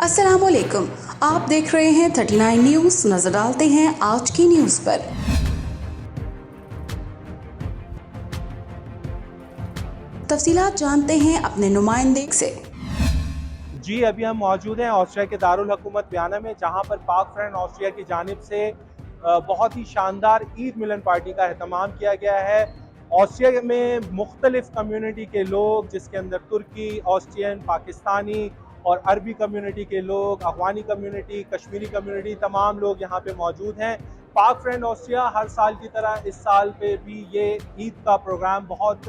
अस्सलाम वालेकुम, आप देख रहे हैं 39 न्यूज़। नजर डालते हैं आज की न्यूज़ पर। तफसीलात जानते हैं अपने नुमाइंदे से। जी, अभी हम मौजूद हैं ऑस्ट्रिया के दारुल हुकूमत वियना में, जहां पर पाक फ्रेंड ऑस्ट्रिया की जानिब से बहुत ही शानदार ईद मिलन पार्टी का एहतमाम किया गया है। ऑस्ट्रिया में मुख्तलिफ कम्युनिटी के लोग, जिसके अंदर तुर्की, ऑस्ट्रियन, पाकिस्तानी और अरबी कम्युनिटी के लोग, अफगानी कम्युनिटी, कश्मीरी कम्युनिटी, तमाम लोग यहाँ पे मौजूद हैं। पाक फ्रेंड ऑस्ट्रिया हर साल की तरह इस साल पे भी ये ईद का प्रोग्राम बहुत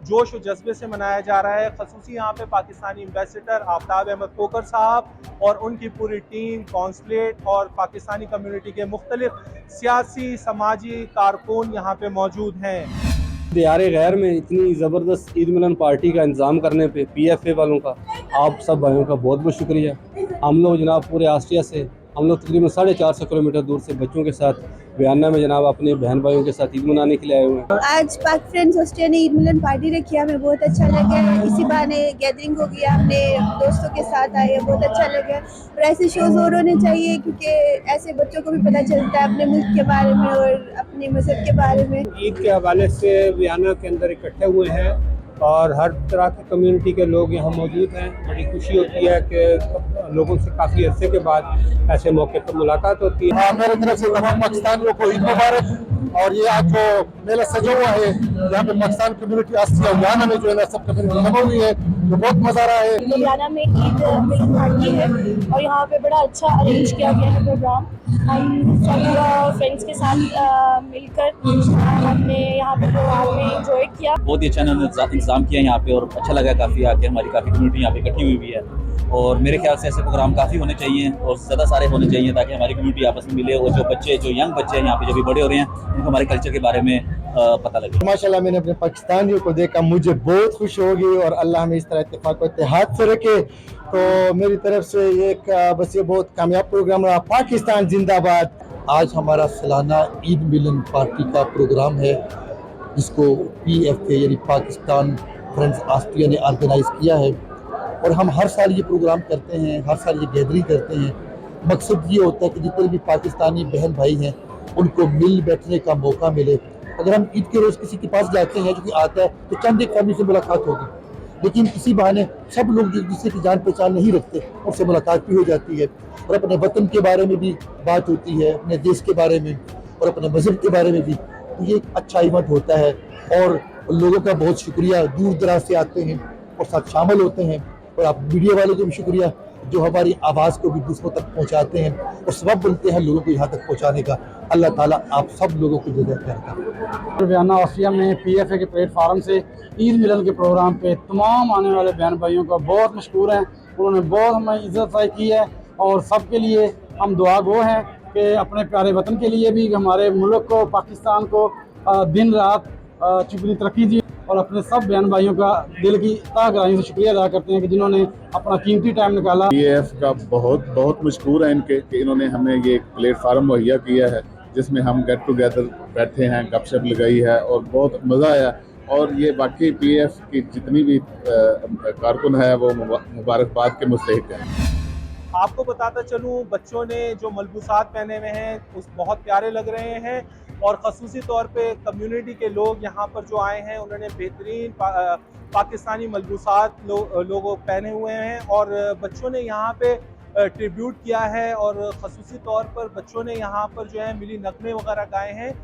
जोश और जज्बे से मनाया जा रहा है। खसूसी यहाँ पे पाकिस्तानी एम्बेसडर आफ्ताब अहमद कोकर साहब और उनकी पूरी टीम, कॉन्सुलेट और पाकिस्तानी कम्युनिटी के मुख्तलिफ सियासी समाजी कारकुन यहाँ पे मौजूद हैं। दियारे गैर में इतनी ज़बरदस्त ईद मिलन पार्टी का इंतज़ाम करने पे PFA वालों का, आप सब भाइयों का बहुत बहुत शुक्रिया। हम लोग जनाब पूरे ऑस्ट्रिया से हम लोग तकरीबन 450 किलोमीटर दूर से बच्चों के साथ वियना में जनाब अपने बहन भाइयों के साथ ईद मनाने के लिए आए हुए हैं। आज पाक फ्रेंड्स ऑस्ट्रिया ने ईद मिलन पार्टी रखी, हमें बहुत अच्छा लगा। इसी बहाने गैदरिंग हो गया, हमने दोस्तों के साथ आए, बहुत अच्छा लगा। और ऐसे शोज़ और होने चाहिए, क्योंकि ऐसे बच्चों को भी पता चलता है अपने मुल्क के बारे में और अपने मज़हब के बारे में। ईद के हवाले से वियना के अंदर इकट्ठे हुए हैं और हर तरह की कम्युनिटी के लोग यहाँ मौजूद हैं। बड़ी खुशी होती है कि लोगों से काफ़ी अरसे के बाद ऐसे मौके पर मुलाकात होती है। मेरे तरफ से तमाम पाकिस्तानियों को ईद मुबारक। और ये आज जो मेला सजा हुआ है, यहाँ पे पाकिस्तान कम्युनिटी ऑस्ट्रिया वियना में जो है ना सब कम्युनिटी जमा हुई है, तो बहुत मज़ा आ रहा है। वियना में ईद मिलन पार्टी है और यहाँ पे बड़ा अच्छा अरेंज किया गया है प्रोग्राम। हम सब फ्रेंड्स के साथ मिलकर हमने यहाँ पे प्रोग्राम में एंजॉय किया। बहुत ही अच्छा इन्होंने इंतजाम किया यहाँ पे और अच्छा लगा काफ़ी आके। हमारी काफ़ी कम्युनिटी यहाँ पे इकट्ठी हुई भी है और मेरे ख्याल से ऐसे प्रोग्राम काफ़ी होने चाहिए और ज़्यादा सारे होने चाहिए, ताकि हमारी कम्युनिटी आपस में मिले और जो बच्चे, जो यंग बच्चे हैं यहाँ पे, जो भी बड़े हो रहे हैं, उनको हमारे कल्चर के बारे में पता लगे। माशाल्लाह मैंने अपने पाकिस्तानियों को देखा, मुझे बहुत खुश होगी और अल्लाह हमें इस तरह इत्तेफाक और इत्तेहाद से रखे। तो मेरी तरफ से एक बस ये बहुत कामयाब प्रोग्राम रहा। पाकिस्तान जिंदाबाद। आज हमारा सालाना ईद मिलन पार्टी का प्रोग्राम है, जिसको PFA यानी पाकिस्तान फ्रेंड्स ऑस्ट्रिया ने ऑर्गेनाइज़ किया है। और हम हर साल ये प्रोग्राम करते हैं, हर साल ये गैदरिंग करते हैं। मकसद ये होता है कि जितने भी पाकिस्तानी बहन भाई हैं उनको मिल बैठने का मौका मिले। अगर हम ईद के रोज़ किसी के पास जाते हैं, जो कि आता है, तो चंद एक फैमिली से मुलाकात होगी, लेकिन इसी बहाने सब लोग जो जिससे की जान पहचान नहीं रखते उनसे मुलाकात भी हो जाती है और अपने वतन के बारे में भी बात होती है, अपने देश के बारे में और अपने मज़हब के बारे में भी। तो ये एक अच्छा इवेंट होता है और लोगों का बहुत शुक्रिया, दूर दराज से आते हैं और साथ शामिल होते हैं। और आप मीडिया वालों को भी शुक्रिया जो हमारी आवाज़ को भी दूसरों तक पहुंचाते हैं और सबब बनते हैं लोगों को यहाँ तक पहुंचाने का। अल्लाह ताला आप सब लोगों को जज़ा करता। वियना ऑस्ट्रिया में PFA के प्लेटफार्म से ईद मिलन के प्रोग्राम पे तमाम आने वाले बहन भाइयों का बहुत मशकूर हैं। उन्होंने बहुत हमें इज़्ज़त अफ़ज़ाई की है और सबके लिए हम दुआ गो हैं कि अपने प्यारे वतन के लिए भी, हमारे मुल्क को, पाकिस्तान को दिन रात चुपनी तरक्की दी। और अपने सब बहन भाइयों का दिल की तहे गहराई से शुक्रिया अदा करते हैं कि जिन्होंने अपना कीमती टाइम निकाला। PF का बहुत बहुत मशकूर है इनके कि इन्होंने हमें ये प्लेटफार्म मुहैया किया है, जिसमें हम गेट टुगेदर बैठे हैं, गपशप लगाई है और बहुत मज़ा आया। और ये बाकी PF की जितनी भी कारकुन है वो मुबारकबाद के मुस्तहिक हैं। आपको बताता चलूँ, बच्चों ने जो मलबूसात पहने हुए हैं उस बहुत प्यारे लग रहे हैं और ख़ुसूसी तौर पे कम्युनिटी के लोग यहाँ पर जो आए हैं उन्होंने बेहतरीन पाकिस्तानी मलबूसात लोगों पहने हुए हैं और बच्चों ने यहाँ पे ट्रिब्यूट किया है और ख़ुसूसी तौर पर बच्चों ने यहाँ पर जो है मिली नगमे वगैरह गाए हैं,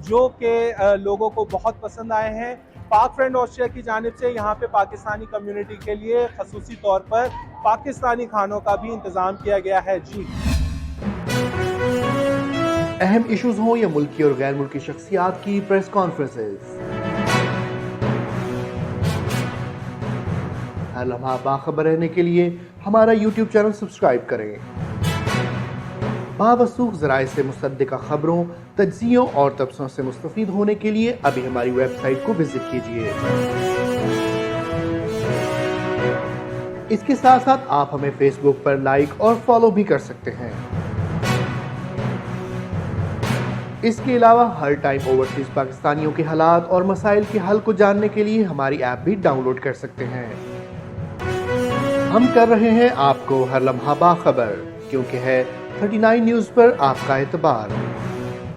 जो कि लोगों को बहुत पसंद आए हैं। पाक फ्रेंड ऑस्ट्रिया की जानिब से यहाँ पे पाकिस्तानी कम्युनिटी के लिए ख़ुसूसी तौर पर पाकिस्तानी खानों का भी इंतज़ाम किया गया है। जी, अहम इश्यूज हो या मुल्की और गैर मुल्की शख्सियात की प्रेस कॉन्फ्रेंसेस, हर लम्हा बाखबर रहने के लिए हमारा YouTube चैनल सब्सक्राइब करें। बावसूख ज़राए से मुसद्दिक़ा खबरों, तज्ज़ियों और तबसरों से मुस्तफ़ीद होने के लिए अभी हमारी वेबसाइट को विजिट कीजिए। इसके साथ साथ आप हमें फेसबुक पर लाइक और फॉलो भी कर सकते हैं। इसके अलावा हर टाइम ओवरसीज पाकिस्तानियों के हालात और मसाइल के हल को जानने के लिए हमारी ऐप भी डाउनलोड कर सकते हैं। فراہم کر رہے ہیں آپ کو ہر لمحہ باخبر، کیونکہ ہے 39 نیوز پر آپ کا اعتبار۔